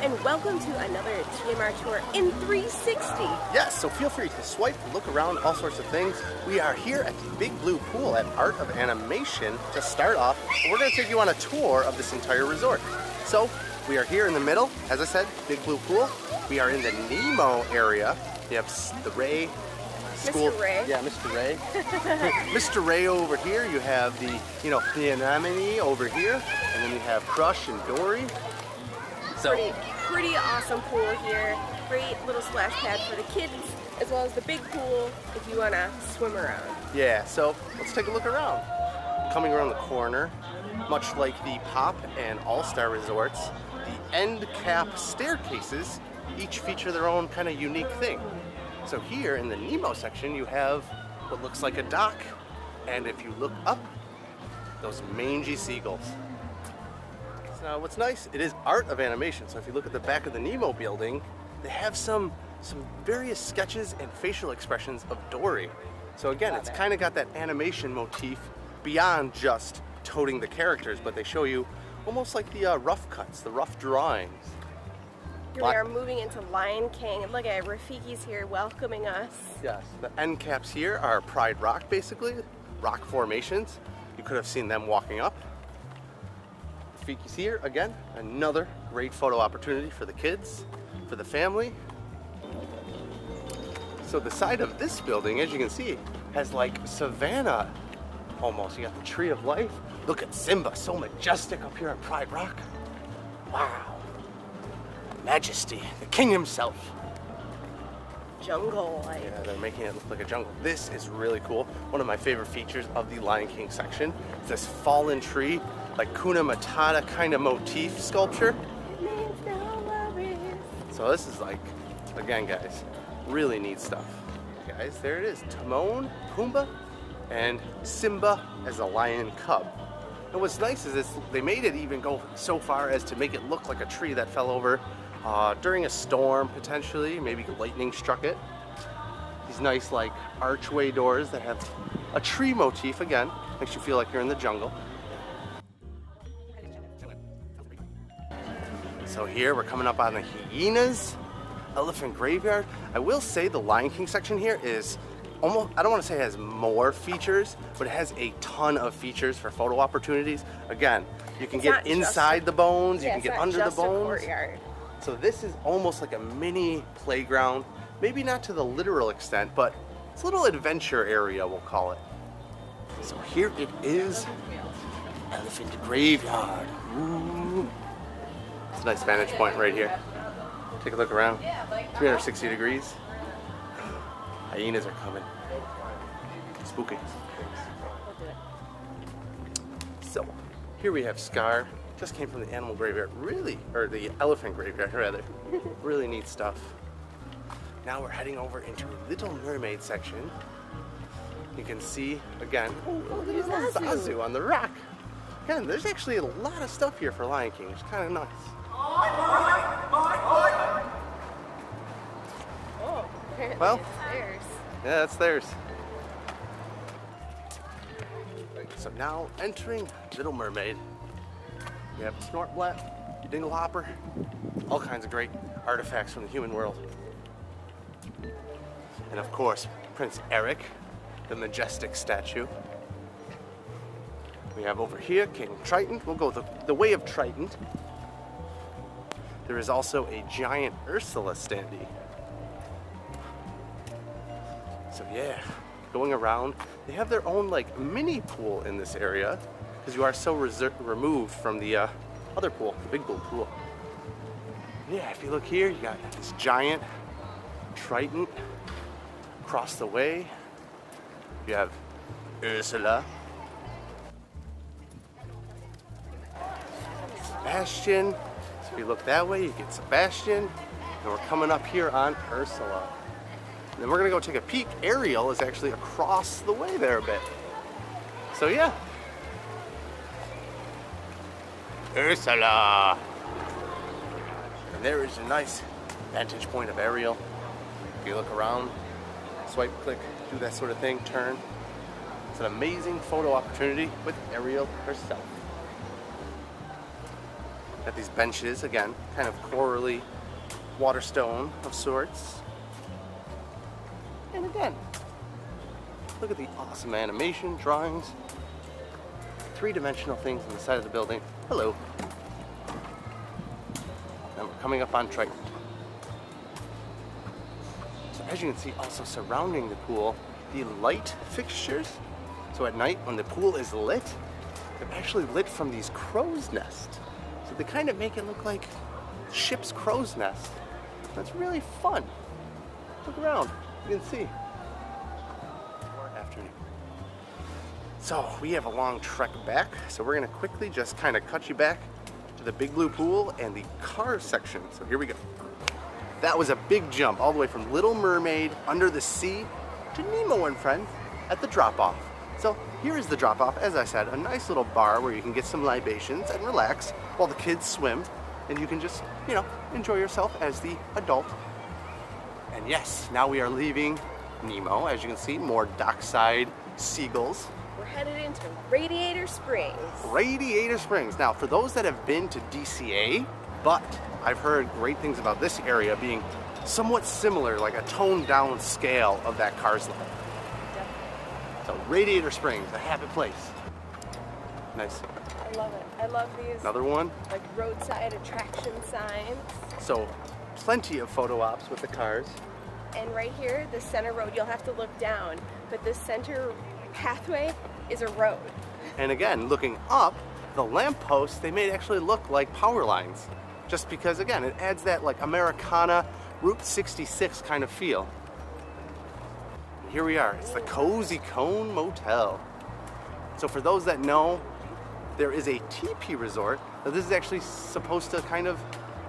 and welcome to another TMR tour in 360. Yes, so feel free to swipe, look around, all sorts of things. We are here at the Big Blue Pool at Art of Animation to start off. We're going to take you on a tour of this entire resort. So we are here in the middle, as I said, Big Blue Pool. We are in the Nemo area. You have the Ray School. Mr. Ray. Yeah, Mr. Ray. Mr. Ray over here. You have the, the anemone over here. And then you have Crush and Dory. So Pretty awesome pool here. Great little splash pad for the kids, as well as the big pool if you want to swim around. Yeah, so let's take a look around. Coming around the corner, much like the Pop and All-Star resorts, the end cap staircases each feature their own kind of unique thing. So here in the Nemo section, you have what looks like a dock, and if you look up, those mangy seagulls. Now, what's nice, it is Art of Animation. So if you look at the back of the Nemo building, they have some various sketches and facial expressions of Dory. So again, it's kind of got that animation motif beyond just toting the characters, but they show you almost like the rough cuts, the rough drawings. Here we are moving into Lion King, and look at Rafiki's here welcoming us. Yes, the end caps here are Pride Rock, basically, rock formations. You could have seen them walking up. Rafiki's here again, another great photo opportunity for the kids, for the family. So the side of this building, as you can see, has like savanna almost. You got the Tree of Life. Look at Simba, so majestic up here on Pride Rock. Wow. Majesty, the king himself. Jungle. Yeah, they're making it look like a jungle. This is really cool. One of my favorite features of the Lion King section is this fallen tree, like Kuna Matata kind of motif sculpture. So this is like, again guys, really neat stuff. Guys, there it is, Timon, Pumbaa, and Simba as a lion cub. And what's nice is they made it even go so far as to make it look like a tree that fell over during a storm, potentially. Maybe lightning struck it. These nice like archway doors that have a tree motif, again, makes you feel like you're in the jungle. So here we're coming up on the hyenas, elephant graveyard. I will say the Lion King section here is almost, I don't want to say it has more features, but it has a ton of features for photo opportunities. Again, you can get inside the bones, you can get under the bones. So this is almost like a mini playground, maybe not to the literal extent, but it's a little adventure area, we'll call it. So here it is, elephant graveyard. Ooh. It's a nice vantage point right here. Take a look around, 360 degrees. Hyenas are coming. Spooky. So, here we have Scar. Just came from the animal graveyard, or the elephant graveyard rather. Really neat stuff. Now we're heading over into Little Mermaid section. You can see, again, there's a Zazu on the rock. Again, there's actually a lot of stuff here for Lion King. It's kind of nice. Oh, well, it's theirs. Yeah, that's theirs. So now entering Little Mermaid. We have Snortblat, Dingle Hopper, all kinds of great artifacts from the human world. And of course, Prince Eric, the majestic statue. We have over here King Triton. We'll go the way of Triton. There is also a giant Ursula standee. So yeah, going around, they have their own like mini pool in this area because you are so removed from the other pool, the Big Blue Pool. Yeah, if you look here, you got this giant Triton. Across the way, you have Ursula, Sebastian. So if you look that way, you get Sebastian, and we're coming up here on Ursula. And then we're gonna go take a peek. Ariel is actually across the way there a bit. So yeah. Ursula! And there is a nice vantage point of Ariel. If you look around, swipe, click, do that sort of thing, turn. It's an amazing photo opportunity with Ariel herself. Got these benches, again, kind of corally water stone of sorts. And again, look at the awesome animation, drawings, three-dimensional things on the side of the building. Hello. And we're coming up on Triton. So as you can see, also surrounding the pool, the light fixtures. So at night, when the pool is lit, they're actually lit from these crow's nests. So they kind of make it look like ship's crow's nest. That's really fun. Look around, you can see. Afternoon. So we have a long trek back, so we're gonna quickly just kind of cut you back to the big blue pool and the car section. So here we go. That was a big jump all the way from Little Mermaid under the sea to Nemo and Friends at the drop-off. So here is the drop-off. As I said, a nice little bar where you can get some libations and relax while the kids swim, and you can just, you know, enjoy yourself as the adult. And yes, now we are leaving Nemo. As you can see, more dockside seagulls. We're headed into Radiator Springs. Radiator Springs. Now, for those that have been to DCA, but I've heard great things about this area being somewhat similar, like a toned down scale of that Cars Land. So Radiator Springs, a happy place. Nice. I love it. I love these. Another one. Like roadside attraction signs. So plenty of photo ops with the cars. And right here, the center road, you'll have to look down, but the center pathway is a road. And again, looking up, the lampposts, they may actually look like power lines. Just because, again, it adds that like Americana Route 66 kind of feel. Here we are, it's the Cozy Cone Motel. So for those that know, there is a teepee resort that this is actually supposed to kind of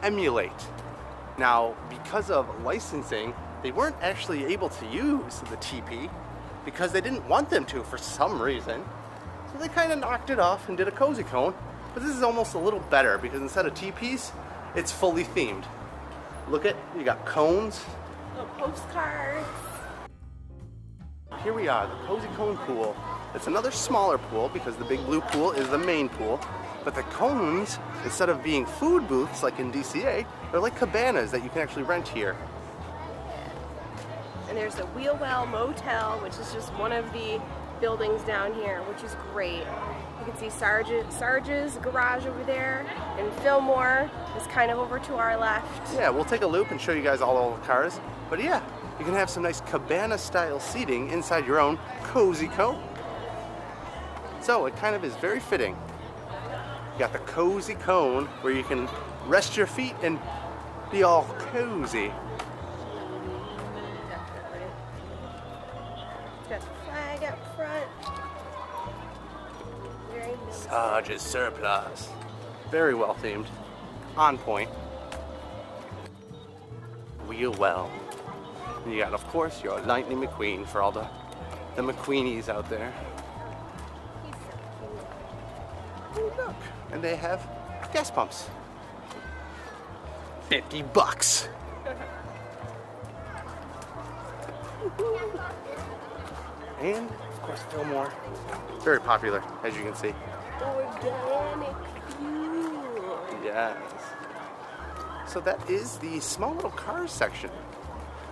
emulate. Now, because of licensing, they weren't actually able to use the teepee because they didn't want them to for some reason. So they kind of knocked it off and did a cozy cone. But this is almost a little better because instead of teepees, it's fully themed. Look at, you got cones. Little postcards. Here we are, the Cozy Cone Pool. It's another smaller pool because the big blue pool is the main pool. But the cones, instead of being food booths like in DCA, they're like cabanas that you can actually rent here. And there's the Wheelwell Motel, which is just one of the buildings down here, which is great. You can see Sarge's garage over there, and Fillmore is kind of over to our left. Yeah, we'll take a loop and show you guys all the cars. But yeah, you can have some nice cabana-style seating inside your own Cozy Cone. So it kind of is very fitting. You got the Cozy Cone where you can rest your feet and be all cozy. Definitely. It's got the flag up front. Very nice. Sarge's Surplus. Very well themed. On point. Wheel well. And you got, of course, your Lightning McQueen for all the McQueenies out there. He's so cute. Oh, look. And they have gas pumps. $50. And, of course, Fillmore. Very popular, as you can see. Organic fuel. Yes. So that is the small little cars section.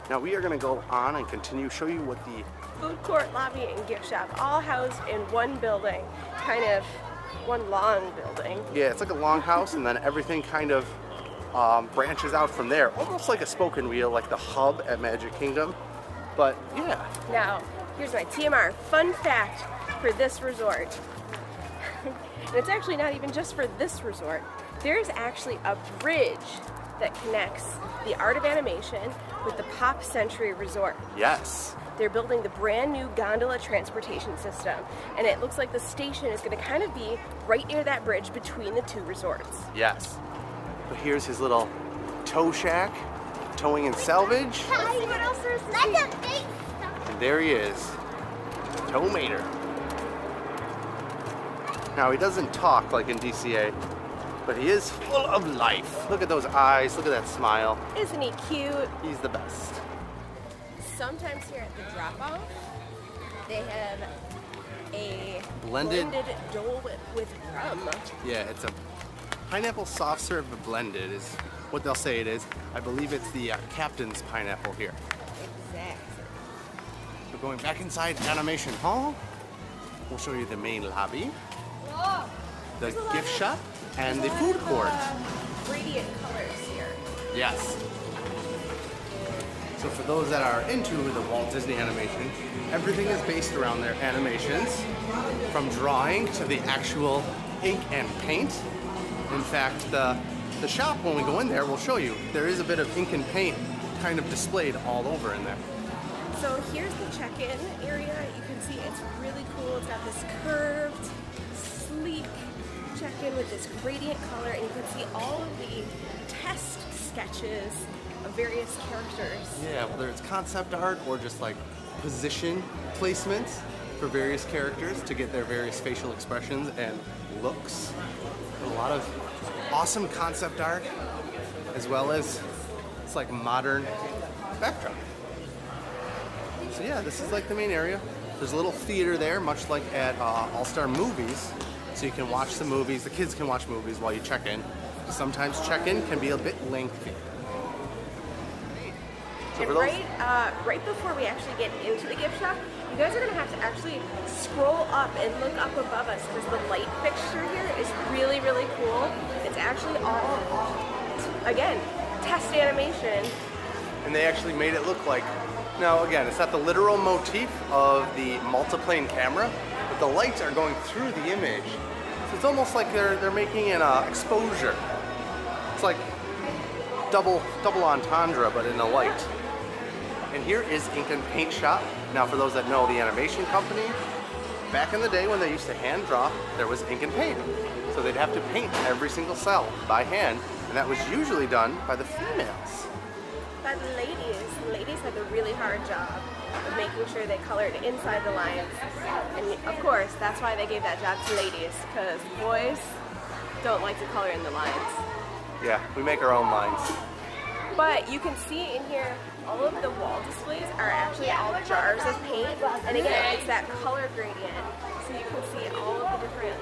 Now we are going to go on and continue show you what the Food court, lobby, and gift shop all housed in one building. Kind of one long building. yeah, it's like a longhouse, and then everything kind of branches out from there, almost like a spoken wheel, like the hub at Magic Kingdom. But yeah, Now, here's my TMR fun fact for this resort. And it's actually not even just for this resort. There's actually a bridge that connects the Art of Animation with the Pop Century Resort. yes. They're building the brand new gondola transportation system, and it looks like the station is going to kind of be right near that bridge between the two resorts. Yes. But here's his little tow shack, towing and salvage. Let's see what else there is to see. That's a big stuff. And there he is, Tow Mater. Now he doesn't talk like in DCA, but he is full of life. Look at those eyes, look at that smile. Isn't he cute? He's the best. Sometimes here at the drop-off, they have a Blended. Dole Whip with rum. Yeah, it's a Pineapple soft serve blended is what they'll say it is. I believe it's the captain's pineapple here. Exactly. We're going back inside Animation Hall. We'll show you the main lobby, the gift shop, and the food court. Radiant colors here. Yes. So for those that are into the Walt Disney animation, everything is based around their animations, from drawing to the actual ink and paint. In fact, the shop, when we go in there, we'll show you, there is a bit of ink and paint kind of displayed all over in there. So here's the check-in area. You can see it's really cool. It's got this curved, sleek check-in with this radiant color, and you can see all of the test sketches of various characters. Yeah, whether it's concept art or just like position placements for various characters to get their various facial expressions and looks. A lot of awesome concept art, as well as it's like modern backdrop. So yeah, this is like the main area. There's a little theater there, much like at All-Star Movies, so you can watch the movies. The kids can watch movies while you check in. Sometimes check-in can be a bit lengthy. So And right before we actually get into the gift shop, you guys are going to have to actually scroll up and look up above us because the light fixture here is really, really cool. It's actually all, again, test animation. And they actually made it look like, now again, it's not the literal motif of the multiplane camera, but the lights are going through the image. So it's almost like they're making an exposure. It's like double entendre, but in a light. And here is Incan Paintshop. Now for those that know the animation company, back in the day when they used to hand draw, there was ink and paint. So they'd have to paint every single cell by hand, and that was usually done by the females. But the ladies had the really hard job of making sure they colored inside the lines. And of course, that's why they gave that job to ladies, because boys don't like to color in the lines. Yeah, we make our own lines. But you can see in here, all of the wall displays are actually all jars of paint. And again, it's that color gradient. So you can see all of the different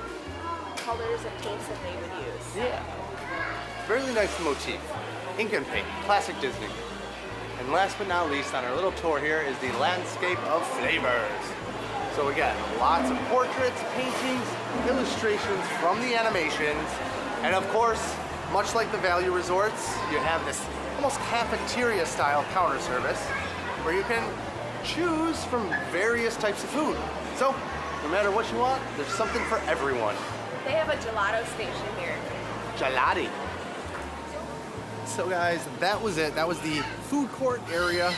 colors of paints that they would use. Yeah. Really nice motif. Ink and paint, classic Disney. And last but not least, on our little tour here is the landscape of flavors. So again, lots of portraits, paintings, illustrations from the animations. And of course, much like the value resorts, you have this almost cafeteria style counter service where you can choose from various types of food. So no matter what you want, there's something for everyone. They have a gelato station here. Gelati. So guys, that was it. That was the food court area.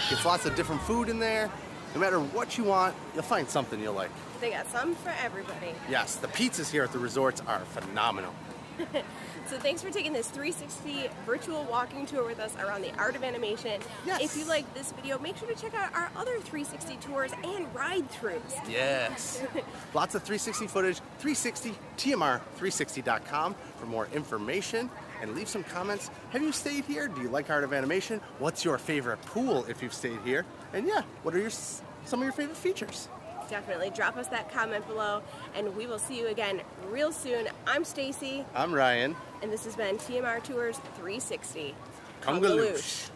Gets lots of different food in there. No matter what you want, you'll find something you'll like. They got some for everybody. Yes, the pizzas here at the resorts are phenomenal. So thanks for taking this 360 virtual walking tour with us around the art of animation. Yes. If you like this video, make sure to check out our other 360 tours and ride-throughs. Yes. Lots of 360 footage, 360, TMR360.com for more information. And leave some comments. Have you stayed here? Do you like Art of Animation? What's your favorite pool if you've stayed here? And yeah, what are some of your favorite features? Definitely drop us that comment below, and we will see you again real soon. I'm Stacy. I'm Ryan. And this has been TMR Tours 360. Congaloosh.